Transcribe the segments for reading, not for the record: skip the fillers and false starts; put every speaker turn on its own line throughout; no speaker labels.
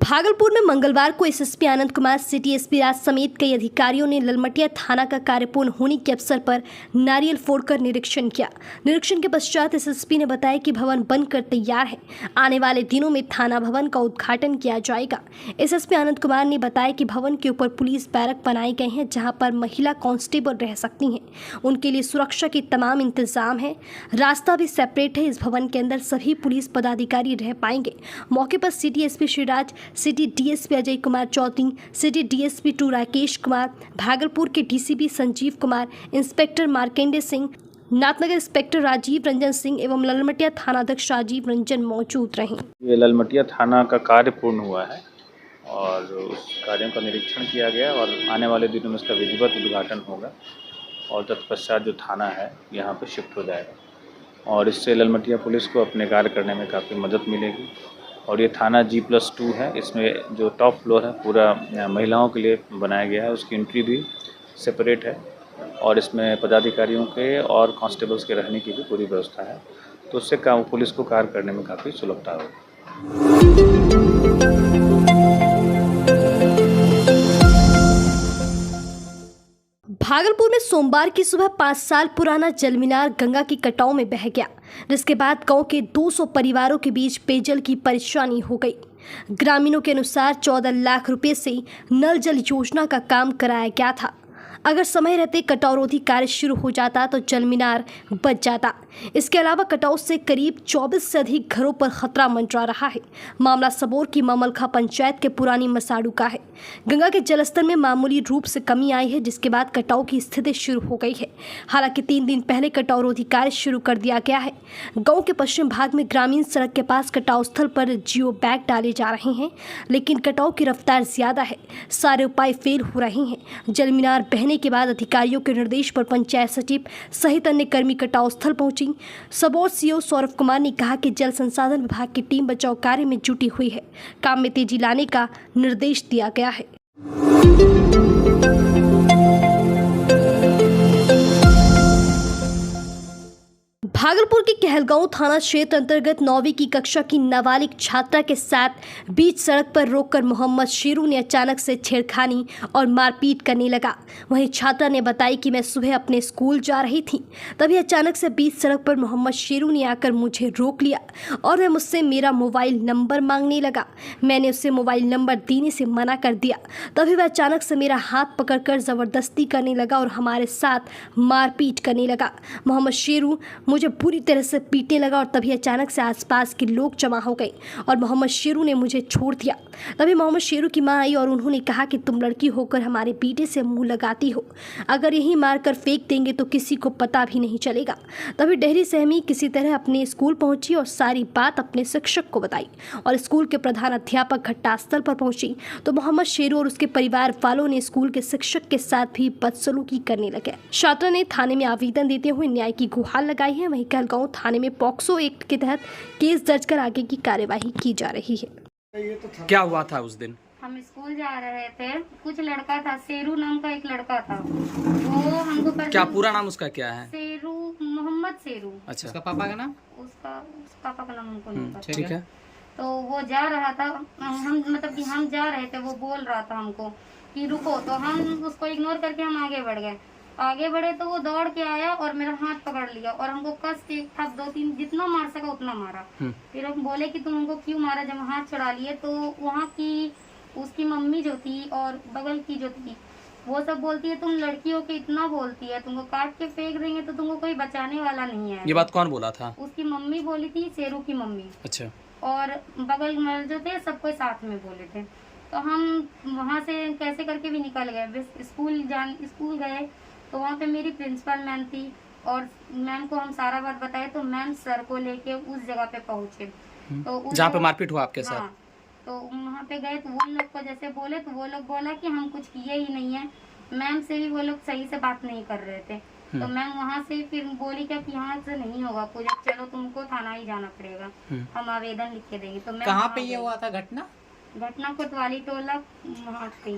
भागलपुर में मंगलवार को SSP Anand Kumar, city SP राज समेत कई अधिकारियों ने ललमटिया थाना का कार्य पूर्ण होने के अवसर पर नारियल फोड़कर निरीक्षण किया। निरीक्षण के पश्चात एसएसपी ने बताया कि भवन बनकर तैयार है, आने वाले दिनों में थाना भवन का उद्घाटन किया जाएगा। एसएसपी आनंद कुमार ने बताया कि भवन के ऊपर पुलिस बैरक बनाए गए हैं, जहां पर महिला कांस्टेबल रह सकती हैं। उनके लिए सुरक्षा के तमाम इंतजाम है, रास्ता भी सेपरेट है। इस भवन के अंदर सभी पुलिस पदाधिकारी रह पाएंगे। मौके पर city SP Shriraj, city DSP Ajay Kumar Chaudhary, city DSP 2 Rakesh Kumar, Bhagalpur के DCP Sanjeev Kumar, inspector Markande Singh, Nathnagar inspector Rajeev Ranjan Singh एवं ललमटिया थानाध्यक्ष राजीव रंजन मौजूद रहे।
ये ललमटिया थाना का कार्य पूर्ण हुआ है और उस कार्यों का निरीक्षण किया गया और आने वाले दिनों में इसका विधिवत उद्घाटन होगा और तत्पश्चात जो थाना है यहाँ पे शिफ्ट हो जाएगा और इससे ललमटिया पुलिस को अपने कार्य करने में काफ़ी मदद मिलेगी। और ये थाना G+2 है, इसमें जो टॉप फ्लोर है पूरा महिलाओं के लिए बनाया गया है, उसकी एंट्री भी सेपरेट है और इसमें पदाधिकारियों के और कांस्टेबल्स के रहने की भी पूरी व्यवस्था है, तो उससे पुलिस को कार्य करने में काफ़ी सुलभता होगी।
भागलपुर में सोमवार की सुबह 5 साल पुराना जलमीनार गंगा की कटाव में बह गया, जिसके बाद गांव के 200 परिवारों के बीच पेयजल की परेशानी हो गई। ग्रामीणों के अनुसार 14 लाख रुपए से नल जल योजना का काम कराया गया था। अगर समय रहते कटावरोधी कार्य शुरू हो जाता तो जलमीनार बच जाता। इसके अलावा कटाव से करीब 24 से अधिक घरों पर खतरा मंडरा रहा है। मामला सबौर की ममलखा पंचायत के पुरानी मसाड़ू का है। गंगा के जलस्तर में मामूली रूप से कमी आई है, जिसके बाद कटाव की स्थिति शुरू हो गई है। हालांकि 3 दिन पहले कटावरोधी कार्य शुरू कर दिया गया है। गाँव के पश्चिम भाग में ग्रामीण सड़क के पास कटाव स्थल पर जियो बैग डाले जा रहे हैं, लेकिन कटाव की रफ्तार ज्यादा है। सारे उपाय फेल हो रहे हैं। जलमीनार बहने के बाद अधिकारियों के निर्देश पर पंचायत सचिव सहित अन्य कर्मी कटाव स्थल पहुंची। सबौर सीओ सौरभ कुमार ने कहा कि जल संसाधन विभाग की टीम बचाव कार्य में जुटी हुई है। काम में तेजी लाने का निर्देश दिया गया है। भागलपुर के कहलगांव थाना क्षेत्र अंतर्गत 9वीं की कक्षा की नाबालिग छात्रा के साथ बीच सड़क पर रोककर मोहम्मद शेरू ने अचानक से छेड़खानी और मारपीट करने लगा। वहीं छात्रा ने बताई कि मैं सुबह अपने स्कूल जा रही थी, तभी अचानक से बीच सड़क पर मोहम्मद शेरू ने आकर मुझे रोक लिया और वह मुझसे मेरा मोबाइल नंबर मांगने लगा। मैंने उससे मोबाइल नंबर देने से मना कर दिया। तभी वह अचानक से मेरा हाथ पकड़कर ज़बरदस्ती करने लगा और हमारे साथ मारपीट करने लगा। मोहम्मद शेरू मुझे पूरी तरह से पीटने लगा और तभी अचानक से आसपास के लोग जमा हो गए और मोहम्मद शेरू ने मुझे छोड़ दिया। तभी मोहम्मद शेरू की मां आई और उन्होंने कहा कि तुम लड़की होकर हमारे बेटे से मुंह लगाती हो, अगर यही मारकर फेंक देंगे तो किसी को पता भी नहीं चलेगा। तभी डहरी सहमी किसी तरह अपने स्कूल पहुंची और सारी बात अपने शिक्षक को बताई और स्कूल के प्रधान अध्यापक घटनास्थल पर पहुंची तो मोहम्मद शेरू और उसके परिवार वालों ने स्कूल के शिक्षक के साथ भी बदसलूकी करने लगे। छात्रा ने थाने में आवेदन देते हुए न्याय की गुहार लगाई है। वहीं कहलगांव थाने में पॉक्सो एक्ट के तहत केस दर्ज कर आगे की कार्यवाही की जा रही है।
क्या हुआ था उस दिन?
हम स्कूल जा रहे थे, कुछ लड़का था, शेरू नाम का एक लड़का था, वो हमको
क्या पूरा नाम उसका क्या है?
शेरू, मोहम्मद शेरू।
अच्छा, उसका पापा का नाम?
उसका पापा का नाम हमको नहीं पता।
ठीक है।
तो वो जा रहा था, हम मतलब कि हम जा रहे थे, वो बोल रहा था हमको कि रुको, तो हम उसको इग्नोर करके हम आगे बढ़ गए। आगे बढ़े तो वो दौड़ के आया और मेरा हाथ पकड़ लिया और हमको कस के थप 2-3 जितना मार सका उतना मारा। फिर हम बोले कि तुम हमको क्यों मारा। जब हाथ छुड़ा लिए तो वहाँ की उसकी मम्मी जो थी और बगल की जो थी वो सब बोलती है, तुम लड़कियों के इतना बोलती है, तुमको काट के फेंक देंगे तो तुमको कोई बचाने वाला नहीं है।
ये बात कौन बोला था? उसकी
मम्मी बोली थी, शेरू की मम्मी।
अच्छा।
और बगल में जो थे सब कोई साथ में बोले थे। तो हम वहाँ से कैसे करके भी निकल गए। स्कूल गए तो वहाँ पे मेरी प्रिंसिपल मैम थी और मैम को हम सारा बात बताए तो मैम सर को लेके उस जगह पे पहुँचे। तो
जहाँ पे मारपीट हुआ आपके साथ?
हाँ, तो वहाँ पे गए तो वो लोग को जैसे बोले तो वो लोग बोला कि हम कुछ किए ही नहीं है। मैम से भी वो लोग सही से बात नहीं कर रहे थे। तो मैम वहाँ से फिर बोली क्या कि यहाँ से नहीं होगा कुछ, चलो तुमको थाना ही जाना पड़ेगा, हम आवेदन लिख के देंगे। तो मैं
कहाँ पे ये हुआ था
घटना कोतवाली टोला वहाँ पे।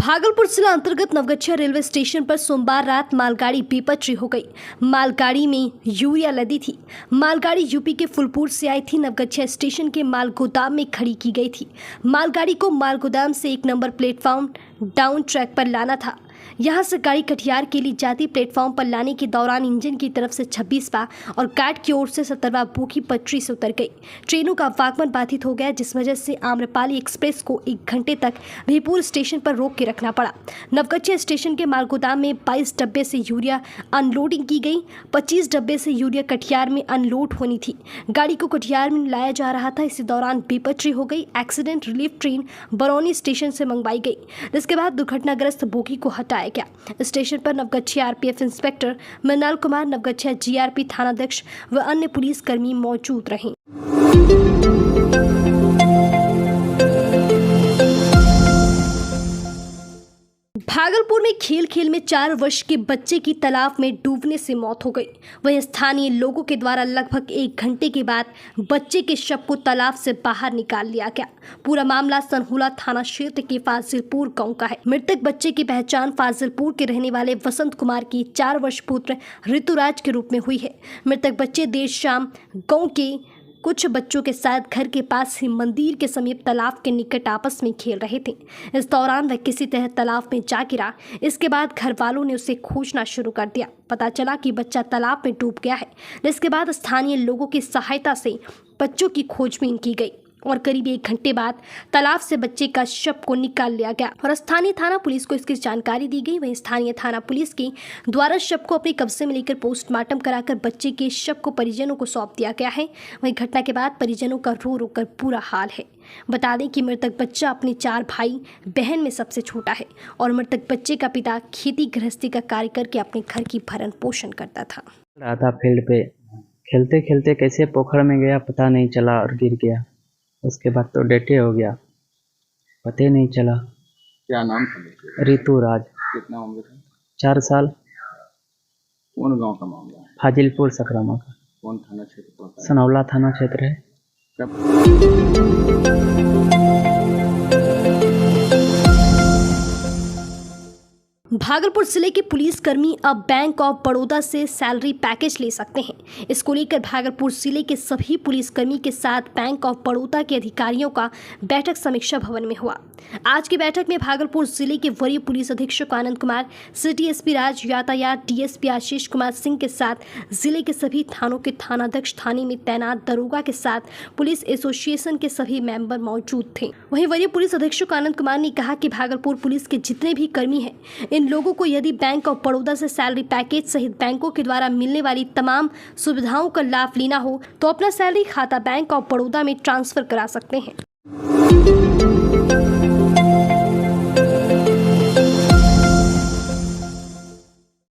भागलपुर जिला अंतर्गत नवगछिया रेलवे स्टेशन पर सोमवार रात मालगाड़ी बेपटरी हो गई। मालगाड़ी में यूरिया लदी थी। मालगाड़ी यूपी के फुलपुर से आई थी। नवगछिया स्टेशन के माल गोदाम में खड़ी की गई थी। मालगाड़ी को माल गोदाम से 1 नंबर प्लेटफॉर्म डाउन ट्रैक पर लाना था। यहां से गाड़ी कटिहार के लिए जाती। प्लेटफॉर्म पर लाने के दौरान इंजन की तरफ से 26वां और गार्ड की ओर से 17वां बोगी पटरी से उतर गई। ट्रेनों का आवागमन बाधित हो गया, जिस वजह से आम्रपाली एक्सप्रेस को 1 घंटे तक भीपुर स्टेशन पर रोक के रखना पड़ा। नवगछिया स्टेशन के माल गोदाम में 22 डब्बे से यूरिया अनलोडिंग की गई। 25 डब्बे से यूरिया कटिहार में अनलोड होनी थी। गाड़ी को कटिहार में लाया जा रहा था। इसी दौरान बेपटरी हो गई। Accident relief train Barauni station से मंगवाई गई, जिसके बाद दुर्घटनाग्रस्त बोगी को हटाया गया। स्टेशन पर Naugachia RPF inspector Mrinal Kumar, Naugachia GRP थानाध्यक्ष व अन्य पुलिस कर्मी मौजूद रहे। भागलपुर में खेल में 4 वर्ष के बच्चे की तालाब में डूबने से मौत हो गई। वहीं स्थानीय लोगों के द्वारा लगभग 1 घंटे के बाद बच्चे के शव को तालाब से बाहर निकाल लिया गया। पूरा मामला सनहुला थाना क्षेत्र के फाजिलपुर गांव का है। मृतक बच्चे की पहचान फाजिलपुर के रहने वाले वसंत कुमार की 4 वर्ष पुत्र ऋतुराज के रूप में हुई है। मृतक बच्चे देर शाम गाँव के कुछ बच्चों के साथ घर के पास ही मंदिर के समीप तालाब के निकट आपस में खेल रहे थे। इस दौरान वह किसी तरह तालाब में जा गिरा। इसके बाद घर वालों ने उसे खोजना शुरू कर दिया। पता चला कि बच्चा तालाब में डूब गया है, जिसके बाद स्थानीय लोगों की सहायता से बच्चों की खोजबीन की गई और करीब 1 घंटे बाद तालाब से बच्चे का शव को निकाल लिया गया और स्थानीय थाना पुलिस को इसकी जानकारी दी गई। वहीं स्थानीय थाना पुलिस के द्वारा शव को अपने कब्जे में लेकर पोस्टमार्टम कराकर बच्चे के शव को परिजनों को सौंप दिया गया है। वहीं घटना के बाद परिजनों का रो रो कर बुरा हाल है। बता दें कि मृतक बच्चा अपने 4 भाई बहन में सबसे छोटा है और मृतक बच्चे का पिता खेती गृहस्थी का कार्य करके अपने घर की भरण पोषण करता था।
रहा था फील्ड पे, खेलते खेलते कैसे पोखर में गया पता नहीं चला और गिर गया। उसके बाद तो डेटे हो गया, पता ही नहीं चला।
क्या नाम था बच्चे का?
ऋतुराज।
कितना उम्र था?
4 साल।
कौन गांव का मामला है?
फाजिलपुर सकरामा का।
कौन थाना क्षेत्र पड़ता है?
सनौला थाना क्षेत्र है।
भागलपुर जिले के पुलिसकर्मी अब बैंक ऑफ बड़ौदा से सैलरी पैकेज ले सकते हैं। इसको लेकर भागलपुर जिले के सभी पुलिसकर्मी के साथ बैंक ऑफ बड़ौदा के अधिकारियों का बैठक समीक्षा भवन में हुआ। आज की बैठक में भागलपुर जिले के वरीय पुलिस अधीक्षक आनंद कुमार, सिटी एसपी राज, यातायात डीएसपी आशीष कुमार सिंह के साथ जिले के सभी थानों के थानाध्यक्ष, थाने में तैनात दरोगा के साथ पुलिस एसोसिएशन के सभी मेंबर मौजूद थे। वहीं वरीय पुलिस अधीक्षक आनंद कुमार ने कहा कि भागलपुर पुलिस के जितने भी कर्मी हैं, इन लोगों को यदि बैंक ऑफ बड़ौदा से सैलरी पैकेज सहित बैंकों के द्वारा मिलने वाली तमाम सुविधाओं का लाभ लेना हो तो अपना सैलरी खाता बैंक ऑफ बड़ौदा में ट्रांसफर करा सकते हैं।